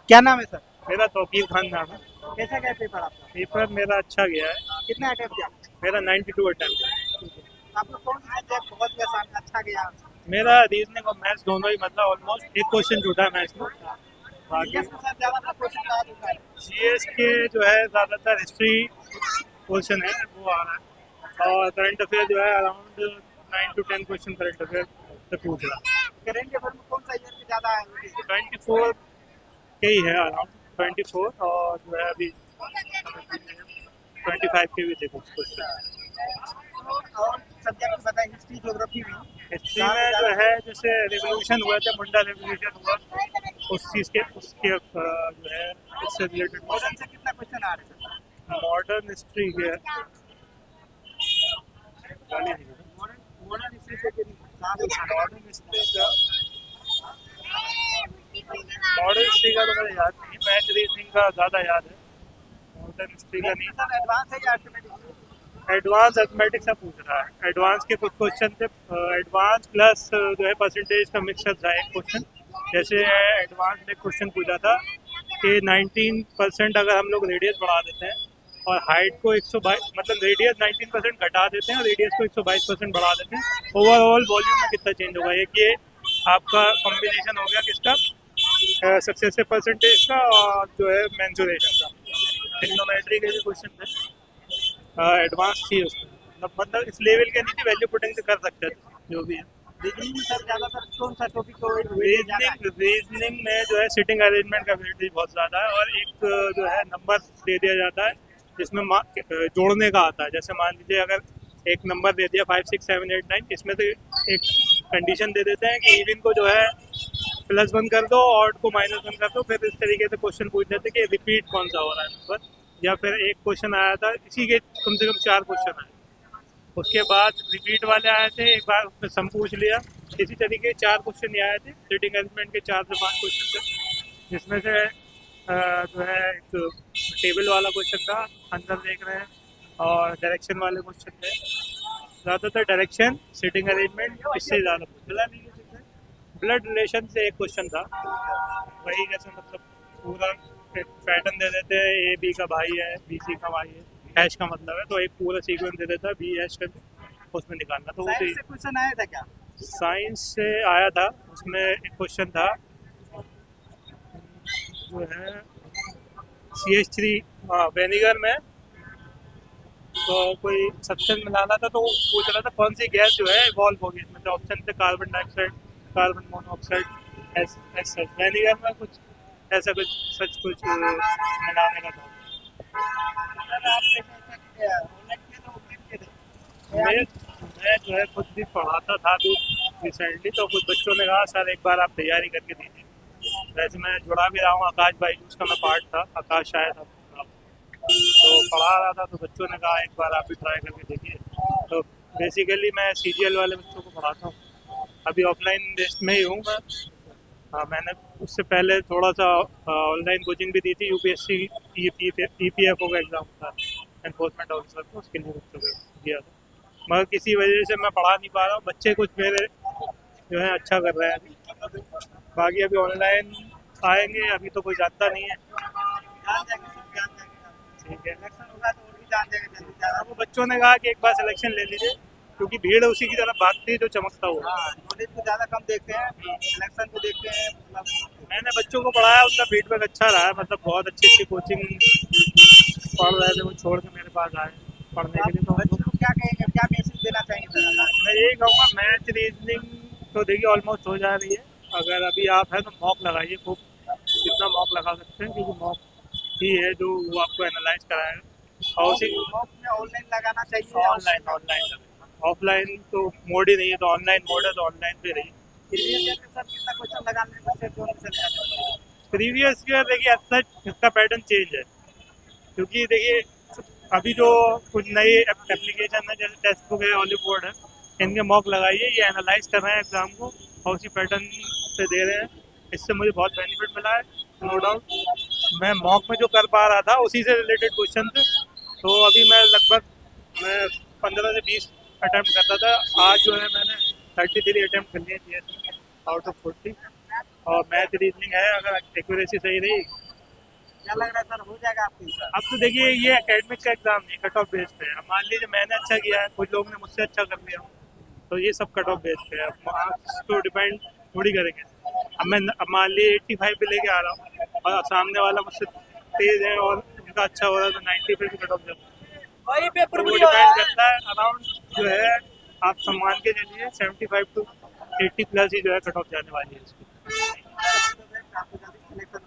क्या नाम है सर? मेरा तौकीर खान नाम है। कैसा गया पेपर आपका? पेपर मेरा अच्छा गया है। कितना अटेम्प्ट किया? मेरा 92 अटेम्प्ट है। आपको कौन सा सब्जेक्ट बहुत ही आसान अच्छा गया? मेरा रीजनिंग और मैथ्स दोनों ही मतलब ऑलमोस्ट एक क्वेश्चन छूटा है मैथ्स में। बाकी जीएस में सर ज्यादातर क्वेश्चन आ चुका है। जीएस के जो है ज़्यादातर हिस्ट्री क्वेश्चन है वो आ रहा है, और करंट अफेयर जो है around 9 to 10 question current affair से पूछ रहा है। करेंट अफेयर में कौन सा ईयर में ज्यादा है? 24 के ही है अराउंड 24, और जो है अभी 25 के भी थे कुछ क्वेश्चन। और सब्जेक्ट बताइए, हिस्ट्री ज्योग्राफी में हिस्ट्री में जो है जैसे रिवोल्यूशन हुआ था, मुंडा रिवोल्यूशन हुआ, उस चीज़ के उसके जो है इससे रिलेटेड मॉडर्न से कितना क्वेश्चन आ रहे हैं? मॉडर्न हिस्ट्री के मॉडर्न मॉडर्न हिस्ट्री से मॉडर्न हिस्ट्री का मॉडर्न हिस्ट्री का तो मुझे याद नहीं, मैथ रीजनिंग का ज़्यादा याद है, मॉडर्न हिस्ट्री का नहीं। सर एडवांस है या अर्थमेटिक्स? एडवांस मैथमेटिक्स से पूछ रहा है। एडवांस के कुछ क्वेश्चन थे, एडवांस प्लस जो है परसेंटेज का मिक्सर था एक क्वेश्चन। जैसे एडवांस में क्वेश्चन पूछा था कि 19% अगर हम लोग रेडियस बढ़ा देते हैं और हाइट को 122 मतलब रेडियस 19% घटा देते हैं और रेडियस को 122% बढ़ा देते हैं, ओवरऑल वॉल्यूम में कितना चेंज होगा। एक ये आपका कॉम्बिनेशन हो गया किसका, सक्सेसिव परसेंटेज का और जो है मेंसुरेशन का। ट्रिग्नोमेट्री के भी क्वेश्चन थे, एडवांस थी उसमें, मतलब इस लेवल के नहीं थी, वैल्यू पुटिंग से कर सकते थे जो भी है। रीजनिंग में सर ज्यादातर कौन सा टॉपिक को वेटेज ज्यादा है? रीजनिंग में जो है सिटिंग अरेंजमेंट का वेटेज बहुत ज़्यादा है, और एक जो है नंबर दे दिया जाता है जिसमें जोड़ने का आता है। जैसे मान लीजिए अगर एक नंबर दे दिया 5 6 7 8 9, इसमें से एक कंडीशन दे देते हैं कि इवन को जो है +1 कर दो, ऑड को -1 कर दो, फिर इस तरीके से क्वेश्चन पूछ देते कि रिपीट कौन सा हो रहा है नंबर। या फिर एक क्वेश्चन आया था इसी के कम से कम 4 क्वेश्चन आए, उसके बाद रिपीट वाले आए थे, एक बार उसमें सम पूछ लिया। इसी तरीके 4 क्वेश्चन आए थे, सिटिंग अरेंजमेंट के 4 से 5 क्वेश्चन थे, जिसमें से जो है एक टेबल वाला क्वेश्चन था, अंदर देख रहे हैं, और डायरेक्शन वाले क्वेश्चन थे। ज़्यादातर डायरेक्शन, सिटिंग अरेंजमेंट, इससे ज़्यादा ब्लड रिलेशन से एक क्वेश्चन था। वही जैसे मतलब पूरा पैटर्न दे देते हैं, ए बी का भाई है, बी सी का भाई है, हैश का मतलब है, तो एक पूरा सीक्वेंस दे देता है बी हैश करके, उसमें निकालना। तो वो साइंस से क्वेश्चन आया था क्या? साइंस से आया था, उसमें एक क्वेश्चन था जो है CH3 वेनिगर में तो कोई सब्सटेंस मिलाना था, तो वो पूछ रहा था कौन सी गैस जो है इवॉल्व होगी। इसमें तो ऑप्शन थे carbon dioxide, carbon monoxide, S vinegar में कुछ ऐसा कुछ सच कुछ मिलाने का था। सर आप कैसे ऑनलाइन किए थे ऑफलाइन किए थे? मैं मैं जो है खुद भी पढ़ाता था अभी रिसेंटली, तो कुछ बच्चों ने कहा सर एक बार आप तैयारी करके दीजिए। वैसे मैं जुड़ा भी रहा हूँ, आकाश भाई उसका मैं पार्ट था, आकाश शायद था, तो पढ़ा रहा था, तो बच्चों ने कहा एक बार आप भी ट्राई करके देखिए। तो बेसिकली मैं CGL वाले बच्चों को पढ़ाता हूँ, अभी ऑफलाइन बेस्ड में ही हूँ मैं। हाँ, मैंने उससे पहले थोड़ा सा ऑनलाइन कोचिंग भी दी थी, UPSC EPFO का एग्ज़ाम था, एनफोर्समेंट ऑफिसर को, उसके लिए बच्चों को दिया था। मगर किसी वजह से मैं पढ़ा नहीं पा रहा हूँ, बच्चे कुछ मेरे जो है अच्छा कर रहे हैं अभी। बाकी अभी ऑनलाइन आएंगे, अभी तो कोई जानता नहीं है। जान जाएंगे सर, जान जाएंगे। ठीक है। इलेक्शन होगा तो और भी जान जाएंगे जल्दी ज्यादा। अब वो बच्चों ने कहा कि एक बार सिलेक्शन ले लीजिए, क्योंकि भीड़ उसी की तरफ भागती है जो चमकता हुआ। हाँ, नॉलेज को ज्यादा कम देखते हैं, इलेक्शन को देखते हैं मतलब। मैंने बच्चों को पढ़ाया, उनका फीडबैक अच्छा रहा है, मतलब बहुत अच्छी अच्छी कोचिंग पढ़ रहे थे, वो छोड़ के मेरे पास आए पढ़ने के आप लिए। तो बच्चों उनको को क्या कहेंगे, क्या मैसेज देना चाहेंगे सर? मैं यही कहूँगा, मैथ रीजनिंग तो देखिए ऑलमोस्ट हो जा रही है। अगर अभी आप है तो मॉक लगाइए खूब, जितना मॉक लगा सकते हैं, क्योंकि मॉक ही है जो वो आपको एनालाइज कराएगा। और उसी मॉक में ऑनलाइन लगाना चाहिए या ऑनलाइन ऑनलाइन ऑफलाइन तो मोड ही नहीं है, तो ऑनलाइन मोड है, तो ऑनलाइन पे रही। प्रीवियस ईयर के सर कितना क्वेश्चन लगाने में बच्चे जो नहीं चले? प्रीवियस ईयर देखिए अब तक इसका पैटर्न चेंज है, क्योंकि देखिए अभी जो कुछ नई एप्लीकेशन है जैसे टेक्स्ट बुक है, हॉलीवुड है, इनके मॉक लगाइए, ये एनालाइज कर रहे हैं एग्जाम को और उसी पैटर्न से दे रहे हैं। इससे मुझे बहुत बेनिफिट मिला है, नो डाउट। मैं मॉक में जो कर पा रहा था उसी से रिलेटेड क्वेश्चन थे, तो अभी मैं 15 से 20 अटैम्प्ट करता था, आज जो है मैंने 33 अटैम्प्ट कर लिए आउट ऑफ 40। और मैथ रीजनिंग है, अगर एक्यूरेसी सही रही। क्या लग रहा है सर, हो जाएगा आपके हिसाब अब तो देखिए ये एकेडमिक का एग्जाम नहीं, कट ऑफ बेस पे है। अब मान लीजिए मैंने अच्छा किया है, कुछ लोगों ने मुझसे अच्छा कर लिया, तो ये सब कट ऑफ बेस पे है। मार्क्स तो डिपेंड थोड़ी करेंगे। अब मान लीजिए 85 पे लेके आ रहा हूँ और सामने वाला मुझसे तेज है और उनका अच्छा हो रहा है, तो 90 पे भी कट ऑफ जाता है। वही पेपर तो वो बुरी हो डिपेंड रहा है। करता है अराउंड जो है, आप सम्मान के चलिए 75 to 80 प्लस ही जो है कट ऑफ जाने वाली है इसकी। काफी जल्दी सिलेक्शन